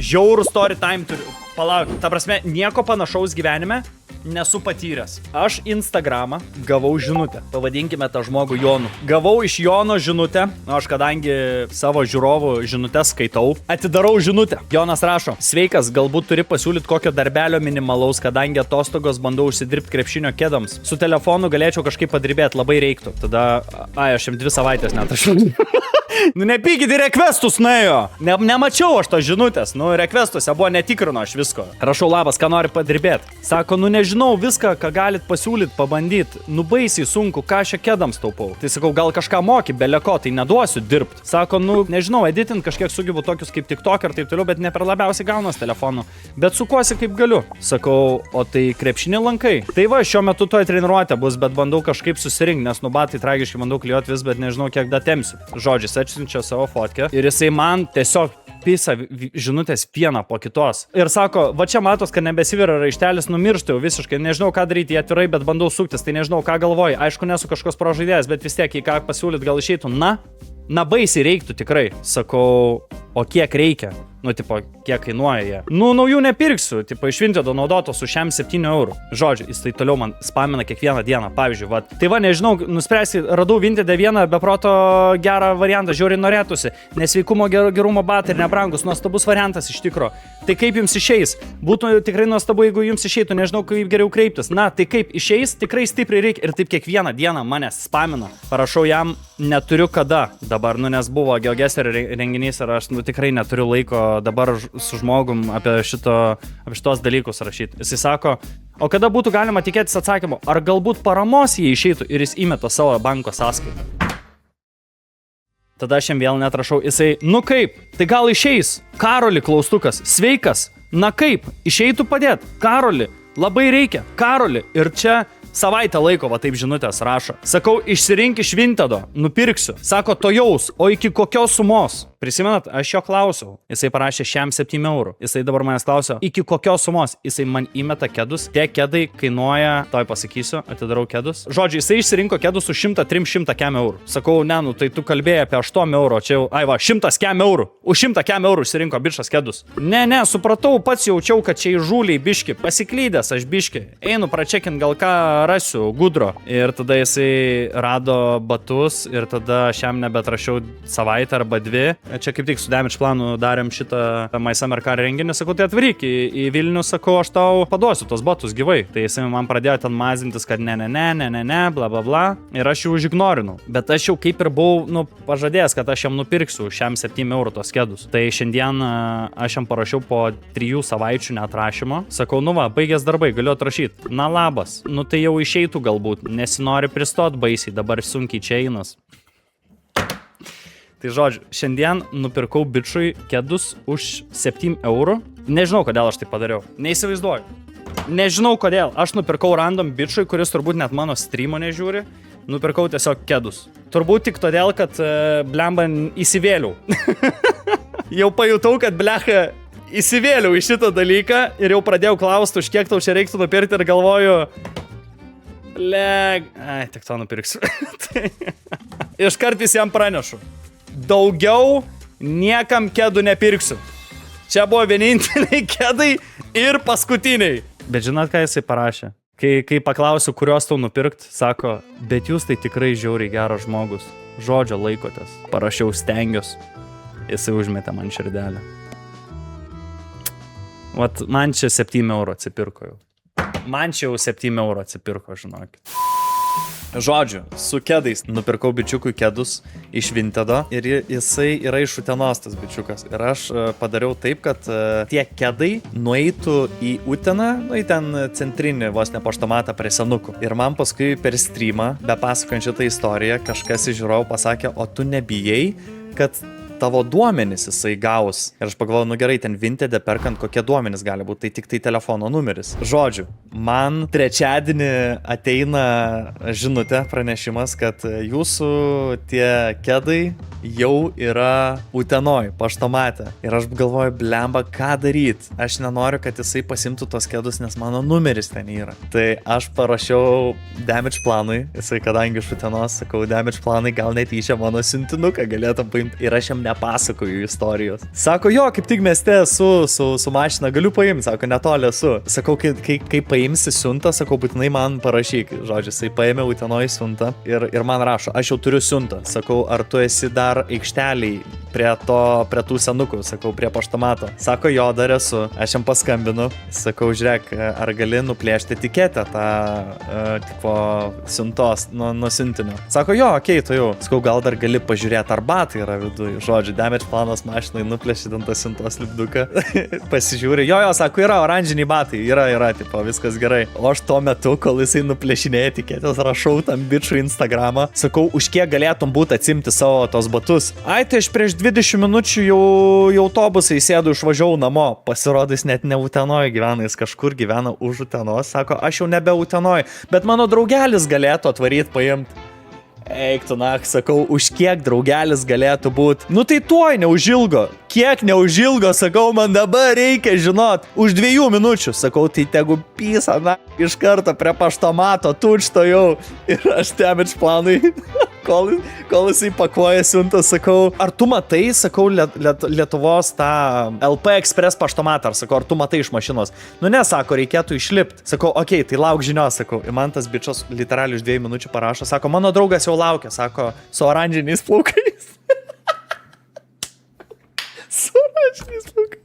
Žiaurų story time turiu. Palauk, ta prasme, nieko panašaus gyvenime nesu patyręs. Aš Instagramą gavau žinutę. Pavadinkime tą žmogų Jonu. Gavau iš Jono žinutę. Aš kadangi savo žiūrovų žinutę skaitau, atidarau žinutę. Jonas rašo: sveikas, galbūt turi pasiūlyti kokio darbelio minimalaus, kadangi atostogos bandau užsidirbti krepšinio kėdams. Su telefonu galėčiau kažkaip padirbėti, labai reiktų. Tada, aš jam 2 savaitės neatrašiau. Nu nepykit, į requestus nuėjo. Nemačiau aš to žinutės. Nu, requestuose buvo, netikrino aš visko. Rašau: labas, ką nori padirbėti? Sako: nu nežinau, viską, ką galit pasiūlyti, pabandyti. Nu baisiai sunku, ką aš kėdams taupau. Tai sakau, gal kažką moki, beleko, tai neduosiu dirbti. Sako: nu nežinau, editint kažkiek sugebu tokius kaip TikTok ir taip toliau, bet ne per labiausiai gaunas telefonu. Bet sukuosi kaip galiu. Sakau: o tai krepšinį lankai? Tai va, šiuo metu toje treniruotė bus, bet bandau kažkaip susirinkti, nes nubatai tragiškai bandau klijuoti vis, bet nežinau, kiek datemsiu. Žodžiais, atsiunčia savo fotkę ir jisai man tiesiog pisa žinutės vieną po kitos. Ir sako: va čia matos, kad nebesivyra raištelis, numiršta jau visiškai, nežinau ką daryti, jie atvirai, bet bandau suktis, tai nežinau ką galvoju. Aišku, nesu kažkoks prožaidėjas, bet vis tiek, jei ką pasiūlyt, gal išeitų. Na baisiai reiktų tikrai. Sakau: o kiek reikia? Nu, tipo, kiek kainuoja jie? Nu, naujų nepirksiu, tipo, iš Vintedo naudotos už šiam 7 eurų. Žodžiu, jis tai toliau man spamina kiekvieną dieną, pavyzdžiui, va. Tai va, nežinau, nuspręsti, radau Vintede vieną beproto gerą variantą, žiauriai norėtųsi. Nesveikumo gerumo batai ir nebrangus, nuostabus variantas iš tikro. Tai kaip jums išeis? Būtų tikrai nuostabu, jeigu jums išeitų, nežinau, kaip geriau kreiptis. Na, tai kaip išeis, tikrai stipriai reikia. Ir taip kiekvieną dieną manęs spamina. Parašau jam: neturiu kada dabar, nu, nes buvo GeoGuessr renginys ir aš, nu, tikrai neturiu laiko dabar su žmogum apie šitos dalykus rašyti. Jisai sako: o kada būtų galima tikėtis atsakymo? Ar galbūt paramos jie išeitų ir jis įmeta savo banko sąskaitą? Tada aš jam vėl netrašau. Jisai: nu kaip? Tai gal išeis? Karoli klaustukas. Sveikas. Na kaip? Išeitų padėti? Karoli, labai reikia. Karoli. Ir čia savaitę laiko, va taip žinutės rašo. Sakau: išsirink iš Vintedo, nupirksiu. Sako: to jaus, o iki kokios sumos? Prisimenat, aš jo klausiau. Jisai parašė šiam 7 eurų. Jisai dabar manęs klausio, iki kokios sumos? Jisai man įmeta kedus. Tie kedai kainuoja, toj pasakysiu, atidarau kedus. Žodžiu, jisai išsirinko kedus už 100-300 kem eurų. Sakau: ne, nu tai tu kalbėjai apie 8 eurų, čia jau, ai va, 100 kem eurų. Už 100 kem eurų išsirinko bičas kedus. Ne, supratau, pats jaučiau, kad čia įžūliai biški. Pasiklydęs aš biški. Einu pračekint, gal ką rasiu, gudro. Ir tada jisai rado batus ir tada aš jam nebetrašiau savaitę arba 2. Čia kaip tik su Damage planu darėm šitą My Summer Car renginį. Sakau: tai atvaryk į Vilnių, sakau, aš tau paduosiu tos batus gyvai. Tai jisai man pradėjo ten mazintis, kad ne, bla bla bla. Ir aš jau užignorinau. Bet aš jau kaip ir buvau, nu, pažadėjęs, kad aš jam nupirksiu šiam 7 eurų tos kedus. Tai šiandien aš jam parašiau po 3 savaičių neatrašymo. Sakau: nu va, baigęs darbai, galiu atrašyti. Na labas. Nu tai jau išeitų galbūt. Nesinori pristot baisiai, dabar sunkiai čia einas. Tai žodžiu, šiandien nupirkau bičui kedus už 7 eurų. Nežinau, kodėl aš tai padariau. Neįsivaizduoju. Nežinau, kodėl. Aš nupirkau random bičui, kuris turbūt net mano streamo nežiūri. Nupirkau tiesiog kedus. Turbūt tik todėl, kad blemba įsivėliau. Jau pajutau, kad blecha įsivėliau į šitą dalyką ir jau pradėjau klausti, už kiek tau čia reiktų nupirkti ir galvoju... Ai, tik to nupirksiu. Iškart jam pranešu. Daugiau niekam kedų nepirksiu. Čia buvo vieninteliai kedai ir paskutiniai. Bet žinot, ką jisai parašė? Kai paklausiu, kuriuos tau nupirkt, sako: bet jūs tai tikrai žiauriai geras žmogus. Žodžio laikotės. Parašiau: stengiuos. Jisai užmetė man širdelę. Vat man čia 7 eurų atsipirko jau. Man čia jau 7 eurų atsipirko, žinokit. Žodžiu, su kedais nupirkau bičiukui kedus iš Vintedo ir jisai yra iš Utenos tas bičiukas. Ir aš padariau taip, kad tie kedai nueitų į Uteną, nu į ten centrinį vos ne paštomatą prie senukų. Ir man paskui per streamą, bepasakojant šitą istoriją, kažkas iš žiūrovų pasakė: o tu nebijai, kad tavo duomenis jisai gaus. Ir aš pagalvojau: nu gerai, ten Vintede perkant kokie duomenis gali būti, tai tik tai telefono numeris. Žodžiu, man trečiadienį ateina žinutė, pranešimas, kad jūsų tie kedai jau yra Utenoj, paštomate. Ir aš galvoju: blemba, ką daryt? Aš nenoriu, kad jisai pasimtų tos kedus, nes mano numeris ten yra. Tai aš parašiau Damage planui, jisai kadangi iš Utenos, sakau: Damage planai, gal netyčia mano siuntinuką galėtum paimti. Ir aš jam nepasakoju istorijos. Sako, jo, kaip tik mieste esu su mašina, galiu paimti, sako, netoli esu. Sakau, kai paimsi siuntą, sakau, būtinai man parašyk. Žodžiu, jisai paėmė Utenoj siuntą ir man rašo, aš jau turiu siuntą. Sakau, ar tu esi dar aikšteliai prie tų senukų, sakau, prie paštomato. Sako, jo, dar esu. Aš jam paskambinu. Sakau, žiūrėk, ar gali nuplėšti etiketę tą tipo siuntos nuo siuntinio. Sako, jo, okei, tu jau. Sakau, gal dar gali pažiūrėti, ar batai yra viduje. Žodžiu, damage planas mašinai nuplėšti ant tą siuntos lipduką. Pasižiūrė, jo, sako, yra oranžiniai batai, yra, tipo, viskas gerai. O aš tuo metu, kol jisai nuplėšinėja etiketės, rašau tam bičų Instagramą. Sakau, už kiek galėtum būti atsimti savo tos batus. Ai, tai aš prieš 20 minučių jau autobusai sėdu, išvažiavau namo. Pasirodys net ne Utenoj gyvena, jis kažkur gyvena už Utenos. Sako, aš jau nebe Utenoj, bet mano draugelis galėtų atvaryti paimti. Eik tu nak, sakau, už kiek draugelis galėtų būti. Nu tai tuoj neužilgo. Kiek neužilgo, sakau, man dabar reikia žinot. Už 2 minučių, sakau, tai tegu pysa, na, iš karto prie paštomato, tučto jau. Ir aš damage planui. Kol jisai pakuoja siuntą, sakau, ar tu matai, sakau, Lietuvos tą LP Express paštomatą, ar sakau, ar tu matai iš mašinos? Nu ne, sako, reikėtų išlipti. Sakau, okei, tai lauk žinios, sakau. Ir man tas bičas literaliai už 2 minučių parašo, sako, mano draugas jau laukia, sako, su oranžiniais plaukais. Su oranžiniais plaukais.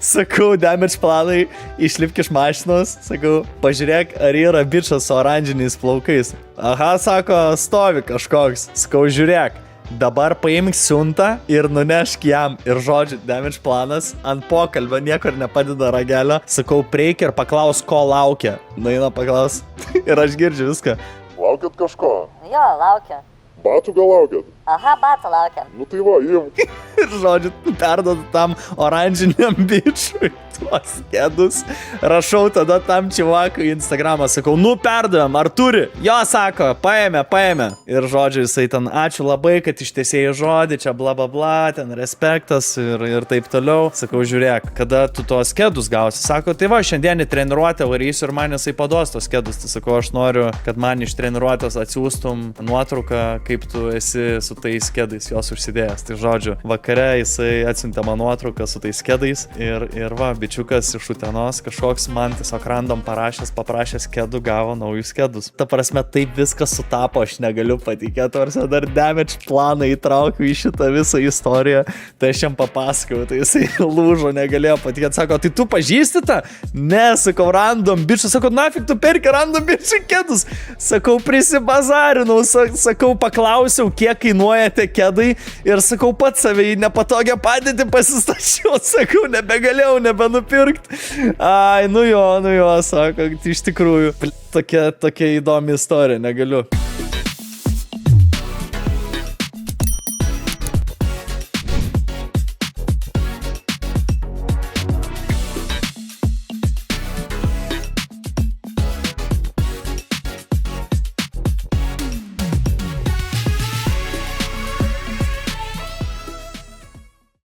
Sakau, damage planai, išlipk iš mašinos, sakau, pažiūrėk, ar yra bičas su oranžiniais plaukais. Aha, sako, stovi kažkoks. Sakau, žiūrėk, dabar paimk siuntą ir nunešk jam. Ir žodžiu, damage planas ant pokalbio niekur nepadeda ragelio. Sakau, prieik ir paklaus, ko laukia. Nueina paklaus ir aš girdžiu viską. Laukiat kažko? Jo, laukia. Batų gal laukiat? Aha, batų laukia. Nu tai va, imk. Ir žodžiu, perdodu tam oranžiniam bičui tuos kedus. Rašau tada tam čivakui į Instagramą, sakau, nu perdavėm, ar turi? Jo, sako, paėmė. Ir žodžiu, jisai ten, ačiū labai, kad ištiesėjai žodį, čia bla bla bla, ten respektas ir taip toliau. Sakau, žiūrėk, kada tu tuos kedus gausi? Sako, tai va, šiandien į treniruotę varysiu ir man jisai paduos tos kedus. Tai sakau, aš noriu, kad man iš treniruotės atsiųstum nuotrauką, kaip tu esi su tais kedais jos užsidėjęs. Tai žodžiu, vakare jisai atsiuntė man nuotrauką su tais kedais ir va, bičiukas iš Utenos kažkoks man tiesiog random paprašęs kedų, gavo naujus kedus. Ta prasme, taip viskas sutapo, aš negaliu patikėti, ar dar damage planą įtraukiu į šitą visą istoriją. Tai aš jam papasakau, tai jisai lūžo, negalėjo patikėti. Sako, tai tu pažįsti tą? Ne, sakau, random bičių. Sakau, nafik tu perki random bičių kedus? Sakau, prisibazarinau, sakau, paklausiau, kiek kainuoja tie kedai ir sakau, pats save į nepatogią padėtį pasistačiau, sakau, nebegalėjau nebenupirkti. Ai, nu jo, sako, iš tikrųjų, tokia įdomi istorija, negaliu.